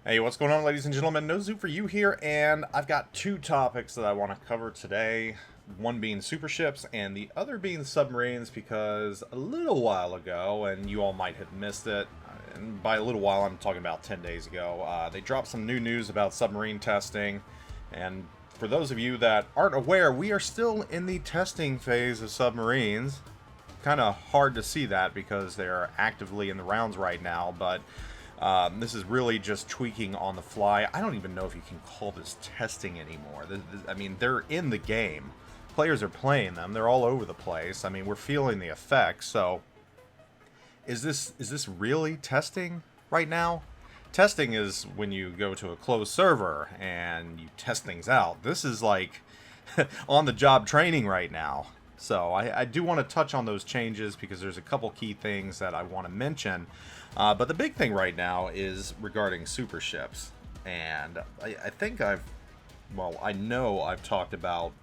Hey, what's going on, ladies and gentlemen? NoZoupForYou here, and I've got two topics that I want to cover today. One being Superships, and the other being submarines, because a little while ago, and you all might have missed it, and by a little while I'm talking about 10 days ago, they dropped some new news about submarine testing, and for those of you that aren't aware, we are still in the testing phase of submarines. Kind of hard to see that because they're actively in the rounds right now, but this is really just tweaking on the fly. I don't even know if you can call this testing anymore. I mean, they're in the game. Players are playing them. They're all over the place. I mean, we're feeling the effects. So, is this really testing right now? Testing is when you go to a closed server and you test things out. This is like on-the-job training right now. So I do want to touch on those changes because there's a couple key things that I want to mention. But the big thing right now is regarding Superships. And I think I know I've talked about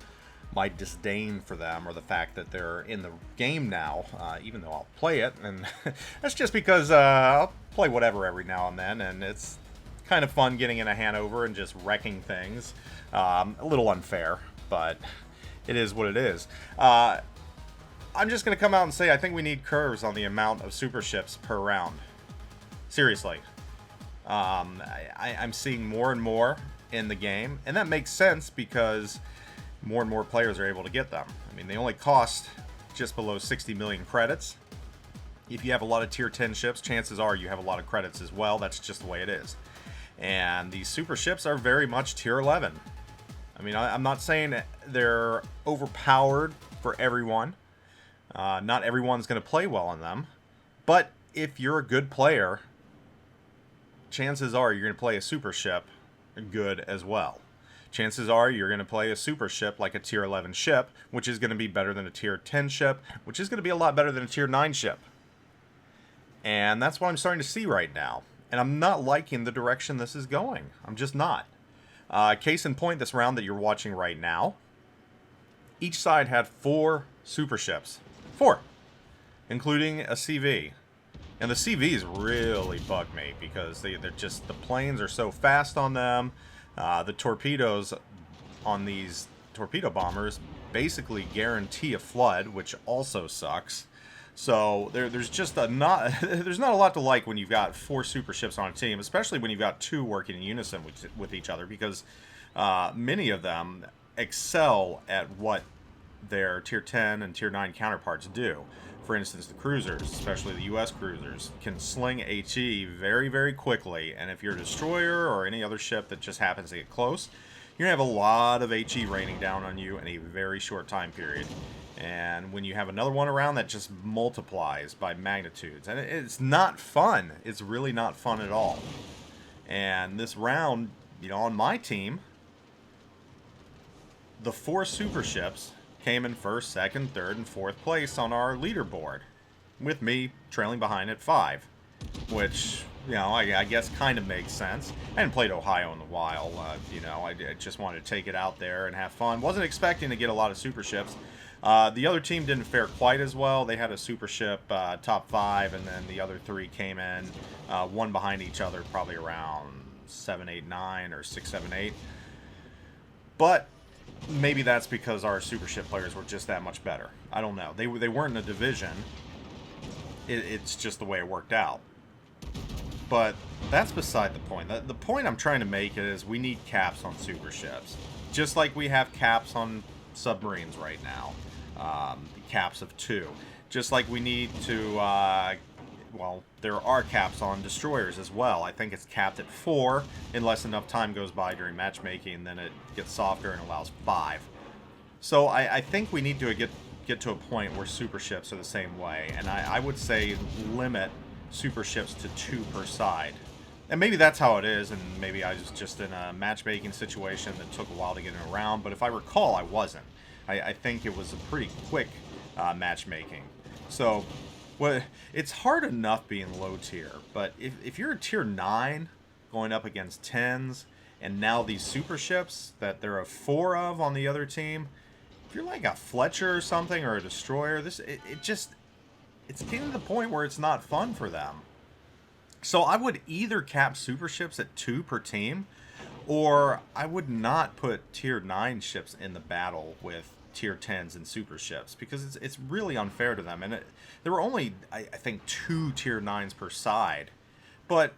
my disdain for them, or the fact that they're in the game now, even though I'll play it. And that's just because I'll play whatever every now and then, and it's kind of fun getting in a Hanover and just wrecking things. A little unfair, but it is what it is. I'm just going to come out and say I think we need curves on the amount of Superships per round. Seriously. I'm seeing more and more in the game, and that makes sense because more and more players are able to get them. I mean, they only cost just below 60 million credits. If you have a lot of tier 10 ships, chances are you have a lot of credits as well. That's just the way it is. And these super ships are very much tier 11. I mean, I'm not saying they're overpowered for everyone. Not everyone's going to play well on them. But if you're a good player, chances are you're going to play a super ship good as well. Chances are you're going to play a super ship like a tier 11 ship, which is going to be better than a tier 10 ship, which is going to be a lot better than a tier 9 ship. And that's what I'm starting to see right now. And I'm not liking the direction this is going. I'm just not. Case in point, this round that you're watching right now, each side had 4 super ships. 4. Including a CV. And the CVs really bug me because they're just, the planes are so fast on them. The torpedoes on these torpedo bombers basically guarantee a flood, which also sucks. So there's just there's not a lot to like when you've got 4 super ships on a team, especially when you've got 2 working in unison with each other, because many of them excel at what their tier 10 and tier 9 counterparts do. For instance, the cruisers, especially the US cruisers, can sling HE very, very quickly, and if you're a destroyer or any other ship that just happens to get close, you're going to have a lot of HE raining down on you in a very short time period. And when you have another one around, that just multiplies by magnitudes. And it's not fun. It's really not fun at all. And this round, you know, on my team, the 4 super ships came in 1st, 2nd, 3rd, and 4th place on our leaderboard, with me trailing behind at 5, which, you know, I guess kind of makes sense. I hadn't played Ohio in a while, you know, I just wanted to take it out there and have fun. Wasn't expecting to get a lot of super ships. The other team didn't fare quite as well. They had a super ship top 5, and then the other 3 came in, one behind each other, probably around 7, 8, 9, or 6, 7, 8. But maybe that's because our super ship players were just that much better. I don't know. They weren't in a division. It's just the way it worked out. But that's beside the point. The point I'm trying to make is we need caps on super ships. Just like we have caps on submarines right now. Caps of 2. Just like we need to, well, there are caps on destroyers as well. I think it's capped at 4, unless enough time goes by during matchmaking, then it gets softer and allows 5. So I think we need to get to a point where super ships are the same way, and I would say limit super ships to 2 per side. And maybe that's how it is, and maybe I was just in a matchmaking situation that took a while to get around, but if I recall, I wasn't. I think it was a pretty quick matchmaking. So, well, it's hard enough being low tier, but if you're a tier 9 going up against 10s, and now these super ships that there are 4 of on the other team, if you're like a Fletcher or something, or a destroyer, it's getting to the point where it's not fun for them. So I would either cap super ships at 2 per team, or I would not put tier 9 ships in the battle with tier 10s and super ships, because it's really unfair to them. And there were only, I think, 2 tier 9s per side. But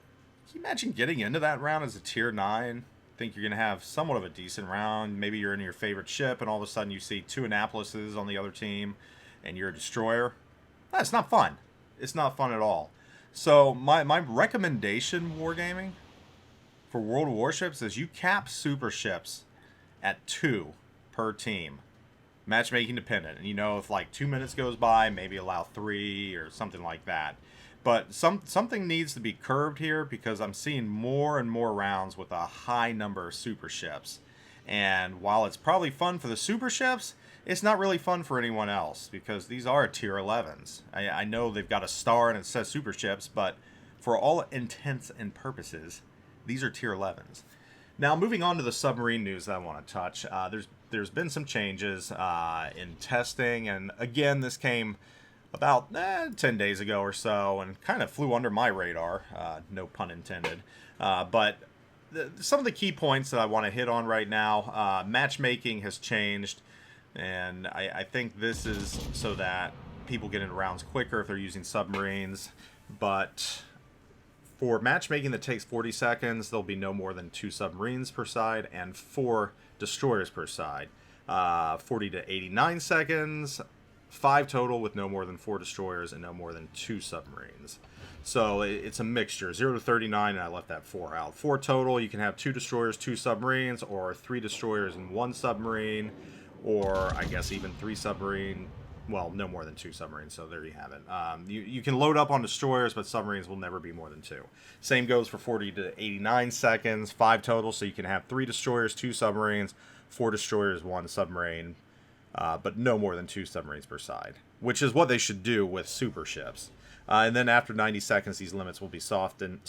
can you imagine getting into that round as a tier 9? Think you're going to have somewhat of a decent round. Maybe you're in your favorite ship, and all of a sudden you see 2 Annapolises on the other team, and you're a destroyer. That's not fun. It's not fun at all. So my recommendation, Wargaming, for World of Warships is you cap super ships at 2 per team. Matchmaking dependent. And you know, if like 2 minutes goes by, maybe allow 3 or something like that. But something needs to be curbed here, because I'm seeing more and more rounds with a high number of super ships. And while it's probably fun for the super ships, it's not really fun for anyone else, because these are tier 11s. I know they've got a star and it says super ships, but for all intents and purposes, these are tier 11s. Now, moving on to the submarine news that I want to touch. There's been some changes in testing, and again, this came about 10 days ago or so, and kind of flew under my radar, no pun intended. But some of the key points that I want to hit on right now, matchmaking has changed, and I think this is so that people get into rounds quicker if they're using submarines. But for matchmaking that takes 40 seconds, there'll be no more than 2 submarines per side and 4 destroyers per side. 40 to 89 seconds, 5 total with no more than 4 destroyers and no more than 2 submarines. So it's a mixture, 0 to 39, and I left that 4 out. 4 total, you can have 2 destroyers, 2 submarines, or 3 destroyers and 1 submarine, or I guess even 3 submarine. Well, no more than 2 submarines, so there you have it. You can load up on destroyers, but submarines will never be more than 2. Same goes for 40 to 89 seconds, 5 total, so you can have 3 destroyers, 2 submarines, 4 destroyers, 1 submarine, but no more than 2 submarines per side, which is what they should do with super ships. And then after 90 seconds, these limits will be softened.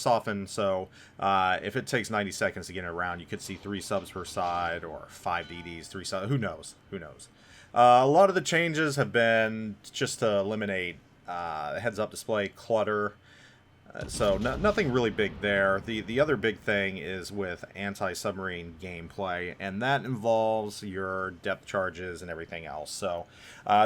So if it takes 90 seconds to get in a round, you could see 3 subs per side, or 5 DDs, 3 subs. Who knows? A lot of the changes have been just to eliminate heads-up display clutter. So nothing really big there. The other big thing is with anti-submarine gameplay, and that involves your depth charges and everything else. So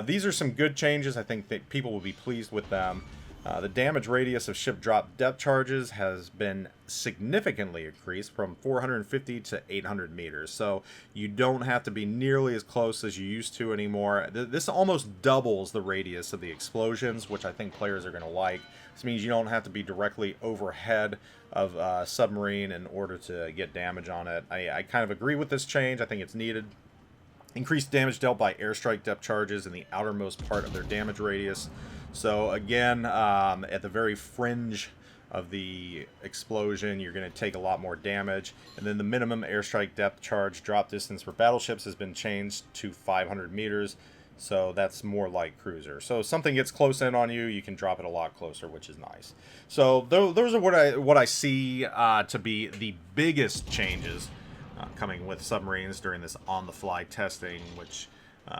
these are some good changes. I think that people will be pleased with them. The damage radius of ship drop depth charges has been significantly increased from 450 to 800 meters. So you don't have to be nearly as close as you used to anymore. This almost doubles the radius of the explosions, which I think players are going to like. This means you don't have to be directly overhead of a submarine in order to get damage on it. I kind of agree with this change. I think it's needed. Increased damage dealt by airstrike depth charges in the outermost part of their damage radius. So again, at the very fringe of the explosion, you're going to take a lot more damage. And then the minimum airstrike depth charge drop distance for battleships has been changed to 500 meters. So that's more like cruiser. So if something gets close in on you, you can drop it a lot closer, which is nice. So those are what I see to be the biggest changes coming with submarines during this on-the-fly testing, which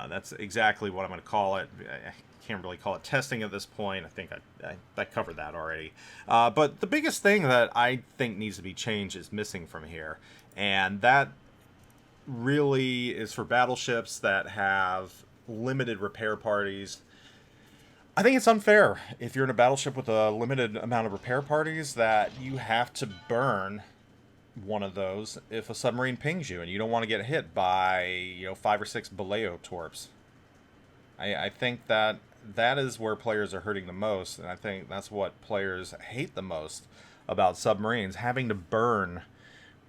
that's exactly what I'm going to call it. I can't really call it testing at this point. I think I covered that already. But the biggest thing that I think needs to be changed is missing from here, and that really is for battleships that have limited repair parties. I think it's unfair if you're in a battleship with a limited amount of repair parties that you have to burn one of those if a submarine pings you and you don't want to get hit by 5 or 6 Baleo torps. I think that is where players are hurting the most, and I think that's what players hate the most about submarines, having to burn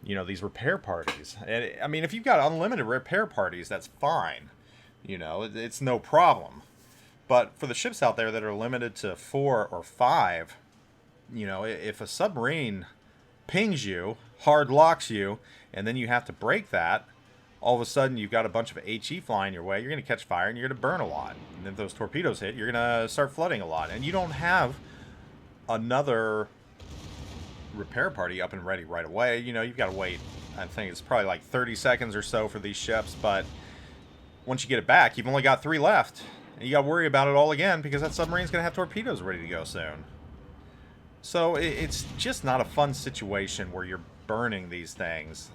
these repair parties. And I mean, if you've got unlimited repair parties, that's fine. It's no problem. But for the ships out there that are limited to 4 or 5, if a submarine pings you, hard locks you, and then you have to break that, all of a sudden you've got a bunch of HE flying your way, you're going to catch fire and you're going to burn a lot. And if those torpedoes hit, you're going to start flooding a lot. And you don't have another repair party up and ready right away. You've got to wait. I think it's probably like 30 seconds or so for these ships, but once you get it back, you've only got 3 left. And you got to worry about it all again because that submarine's going to have torpedoes ready to go soon. So it's just not a fun situation where you're burning these things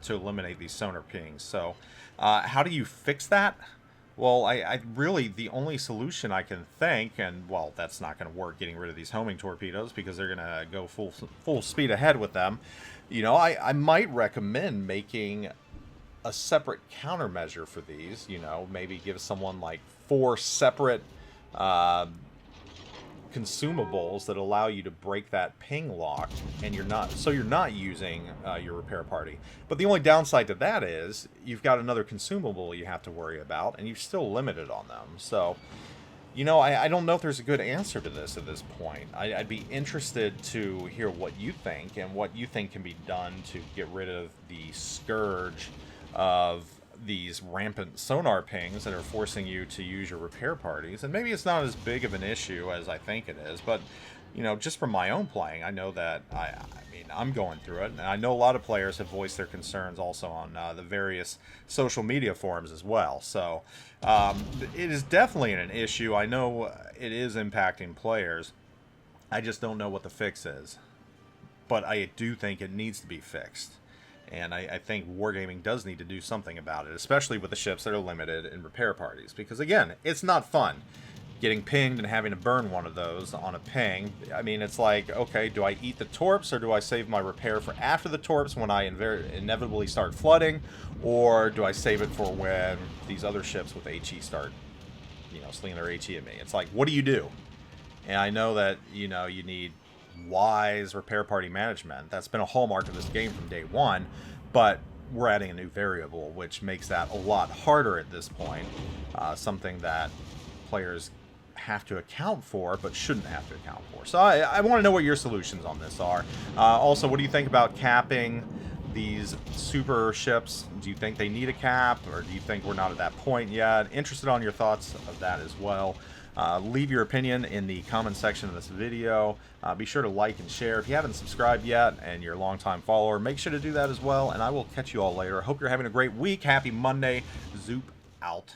to eliminate these sonar pings. So how do you fix that? Well, I really, the only solution I can think, and well, that's not going to work, getting rid of these homing torpedoes because they're going to go full speed ahead with them. You know, I might recommend making a separate countermeasure for these. You know, maybe give someone like 4 separate consumables that allow you to break that ping lock, and you're not using your repair party. But the only downside to that is you've got another consumable you have to worry about, and you're still limited on them. So, you know, I don't know if there's a good answer to this at this point. I'd be interested to hear what you think and what you think can be done to get rid of the scourge of these rampant sonar pings that are forcing you to use your repair parties. And maybe it's not as big of an issue as I think it is, but you know, just from my own playing, I know that I mean, I'm going through it, and I know a lot of players have voiced their concerns also on the various social media forums as well. So it is definitely an issue. I know it is impacting players. I just don't know what the fix is, but I do think it needs to be fixed. And I think Wargaming does need to do something about it, especially with the ships that are limited in repair parties. Because, again, it's not fun getting pinged and having to burn one of those on a ping. I mean, it's like, okay, do I eat the torps or do I save my repair for after the torps when I inevitably start flooding? Or do I save it for when these other ships with HE start, you know, slinging their HE at me? It's like, what do you do? And I know that, you know, you need wise repair party management. That's been a hallmark of this game from day one, but we're adding a new variable, which makes that a lot harder at this point. Something that players have to account for, but shouldn't have to account for. So I want to know what your solutions on this are. Also, what do you think about capping these super ships? Do you think they need a cap, or do you think we're not at that point yet? Interested on your thoughts of that as well. Leave your opinion in the comment section of this video. Be sure to like and share. If you haven't subscribed yet and you're a longtime follower, make sure to do that as well. And I will catch you all later. Hope you're having a great week. Happy Monday. Zoop out.